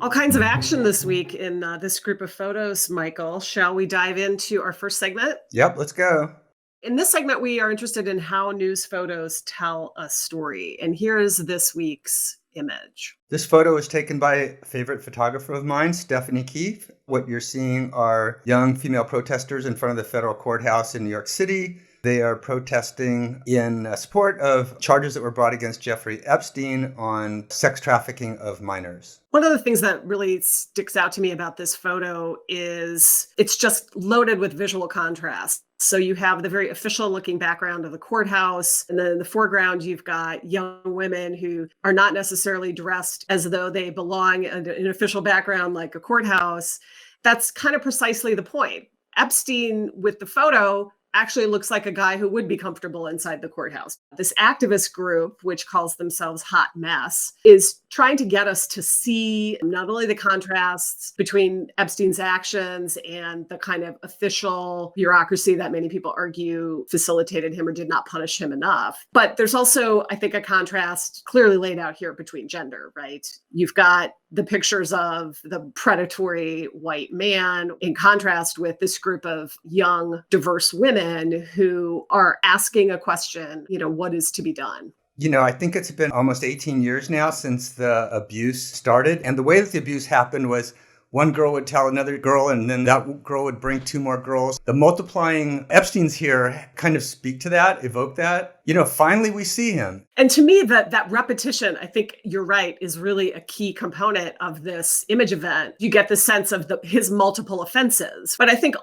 All kinds of action this week in this group of photos, Michael. Shall we dive into our first segment? Yep, let's go. In this segment, we are interested in how news photos tell a story. And here is this week's image. This photo was taken by a favorite photographer of mine, Stephanie Keefe. What you're seeing are young female protesters in front of the federal courthouse in New York City. They are protesting in support of charges that were brought against Jeffrey Epstein on sex trafficking of minors. One of the things that really sticks out to me about this photo is it's just loaded with visual contrast. So you have the very official looking background of the courthouse. And then in the foreground, you've got young women who are not necessarily dressed as though they belong in an official background like a courthouse. That's kind of precisely the point. Epstein, with the photo, actually looks like a guy who would be comfortable inside the courthouse. This activist group, which calls themselves Hot Mess, is trying to get us to see not only the contrasts between Epstein's actions and the kind of official bureaucracy that many people argue facilitated him or did not punish him enough, but there's also, I think, a contrast clearly laid out here between gender, right? You've got the pictures of the predatory white man in contrast with this group of young, diverse women who are asking a question, what is to be done? I think it's been almost 18 years now since the abuse started. And the way that the abuse happened was one girl would tell another girl, and then that girl would bring two more girls. The multiplying Epsteins here kind of speak to that, evoke that. Finally we see him. And to me, that repetition, I think you're right, is really a key component of this image event. You get the sense of his multiple offenses. But I think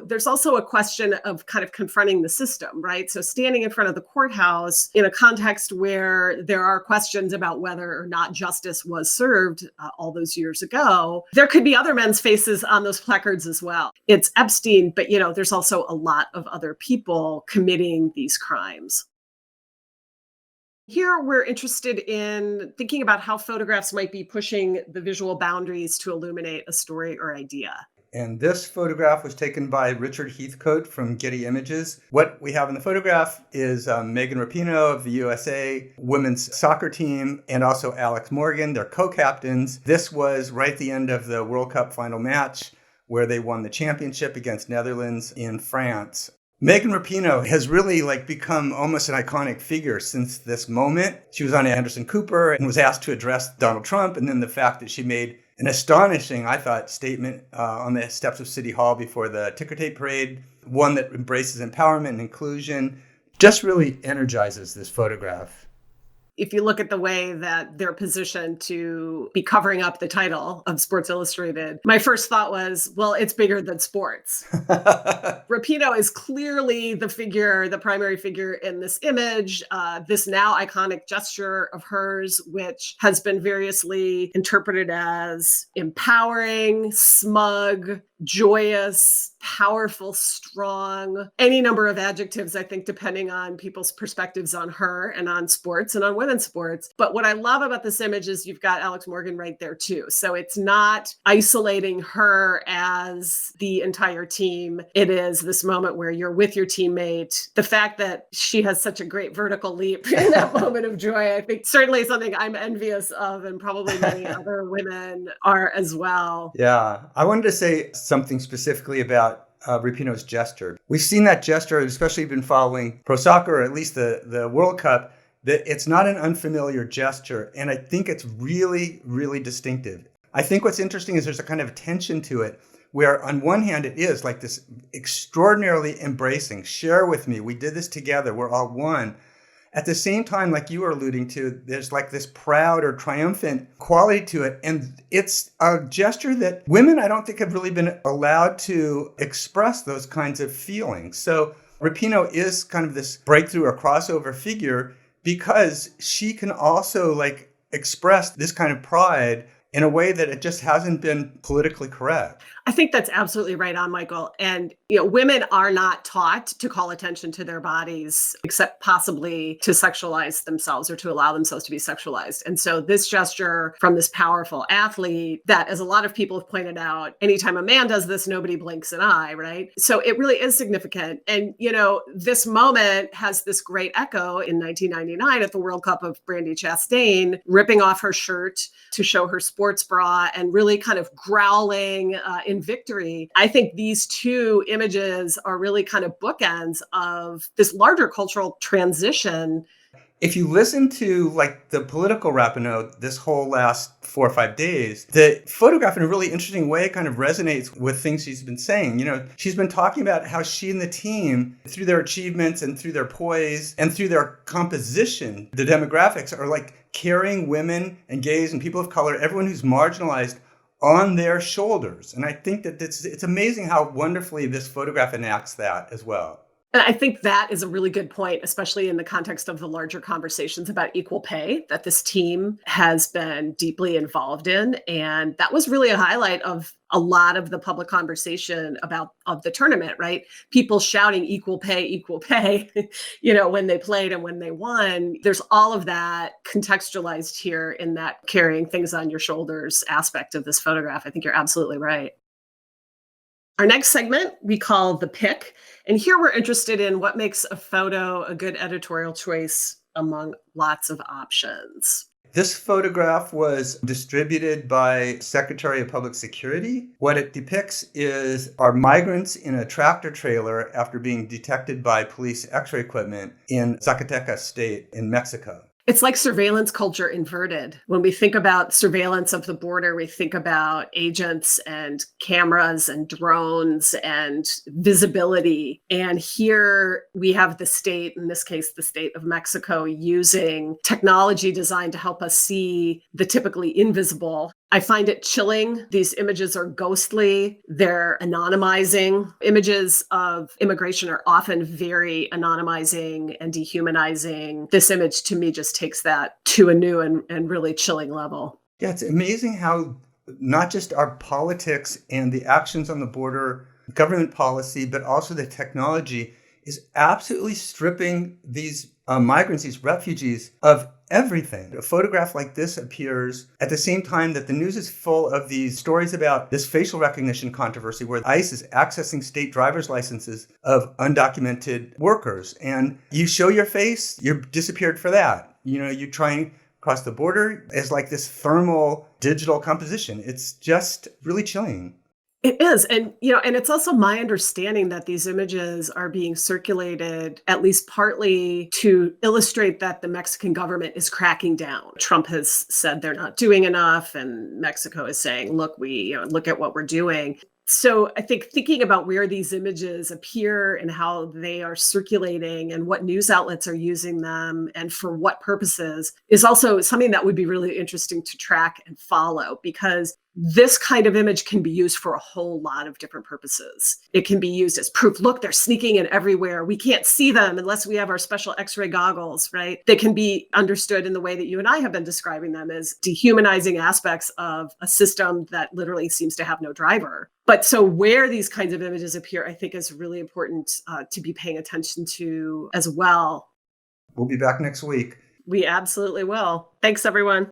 there's also a question of kind of confronting the system, right? So standing in front of the courthouse in a context where there are questions about whether or not justice was served all those years ago, there could be other men's faces on those placards as well. It's Epstein, but there's also a lot of other people committing these crimes. Here, we're interested in thinking about how photographs might be pushing the visual boundaries to illuminate a story or idea. And this photograph was taken by Richard Heathcote from Getty Images. What we have in the photograph is Megan Rapinoe of the USA women's soccer team and also Alex Morgan, their co-captains. This was right at the end of the World Cup final match where they won the championship against Netherlands in France. Megan Rapinoe has really become almost an iconic figure since this moment. She was on Anderson Cooper and was asked to address Donald Trump. And then the fact that she made an astonishing, I thought, statement on the steps of City Hall before the ticker tape parade, one that embraces empowerment and inclusion, just really energizes this photograph. If you look at the way that they're positioned to be covering up the title of Sports Illustrated, my first thought was, well, it's bigger than sports. Rapinoe is clearly the primary figure in this image, this now iconic gesture of hers, which has been variously interpreted as empowering, smug, joyous, powerful, strong, any number of adjectives, I think, depending on people's perspectives on her and on sports and on women's sports. But what I love about this image is you've got Alex Morgan right there too. So it's not isolating her as the entire team. It is this moment where you're with your teammate. The fact that she has such a great vertical leap in that moment of joy, I think certainly something I'm envious of, and probably many other women are as well. Yeah, I wanted to say something specifically about Rapinoe's gesture. We've seen that gesture, especially been following pro soccer, or at least the World Cup, that it's not an unfamiliar gesture. And I think it's really, really distinctive. I think what's interesting is there's a kind of tension to it where on one hand it is like this extraordinarily embracing, share with me, we did this together, we're all one. At the same time, like you were alluding to, there's this proud or triumphant quality to it. And it's a gesture that women, I don't think, have really been allowed to express those kinds of feelings. So Rapinoe is kind of this breakthrough or crossover figure because she can also express this kind of pride in a way that it just hasn't been politically correct. I think that's absolutely right on, Michael. And, women are not taught to call attention to their bodies, except possibly to sexualize themselves or to allow themselves to be sexualized. And so this gesture from this powerful athlete that, as a lot of people have pointed out, anytime a man does this, nobody blinks an eye, right? So it really is significant. And, this moment has this great echo in 1999 at the World Cup of Brandi Chastain ripping off her shirt to show her sports bra and really kind of growling in victory. I think these two images are really kind of bookends of this larger cultural transition. If you listen to the political Rapinoe this whole last 4 or 5 days, the photograph in a really interesting way kind of resonates with things she's been saying. She's been talking about how she and the team, through their achievements and through their poise and through their composition, the demographics are carrying women and gays and people of color, everyone who's marginalized, on their shoulders. And I think that it's amazing how wonderfully this photograph enacts that as well. And I think that is a really good point, especially in the context of the larger conversations about equal pay that this team has been deeply involved in. And that was really a highlight of a lot of the public conversation of the tournament, right? People shouting equal pay, when they played and when they won. There's all of that contextualized here in that carrying things on your shoulders aspect of this photograph. I think you're absolutely right. Our next segment we call The Pick. And here we're interested in what makes a photo a good editorial choice among lots of options. This photograph was distributed by Secretary of Public Security. What it depicts are migrants in a tractor trailer after being detected by police X-ray equipment in Zacatecas state in Mexico. It's like surveillance culture inverted. When we think about surveillance of the border, we think about agents and cameras and drones and visibility. And here we have the state, in this case, the state of Mexico, using technology designed to help us see the typically invisible. I find it chilling. These images are ghostly. They're anonymizing. Images of immigration are often very anonymizing and dehumanizing. This image to me just takes that to a new and really chilling level. Yeah, it's amazing how not just our politics and the actions on the border, government policy, but also the technology is absolutely stripping these migrants, these refugees, of everything. A photograph like this appears at the same time that the news is full of these stories about this facial recognition controversy where ICE is accessing state driver's licenses of undocumented workers. And you show your face, you're disappeared for that. You try and cross the border as this thermal digital composition. It's just really chilling. It is. And, and it's also my understanding that these images are being circulated at least partly to illustrate that the Mexican government is cracking down. Trump has said they're not doing enough, and Mexico is saying, look, look at what we're doing. So I think thinking about where these images appear and how they are circulating and what news outlets are using them and for what purposes is also something that would be really interesting to track and follow, because this kind of image can be used for a whole lot of different purposes. It can be used as proof. Look, they're sneaking in everywhere. We can't see them unless we have our special X-ray goggles, right? They can be understood in the way that you and I have been describing them, as dehumanizing aspects of a system that literally seems to have no driver. But so where these kinds of images appear, I think is really important to be paying attention to as well. We'll be back next week. We absolutely will. Thanks, everyone.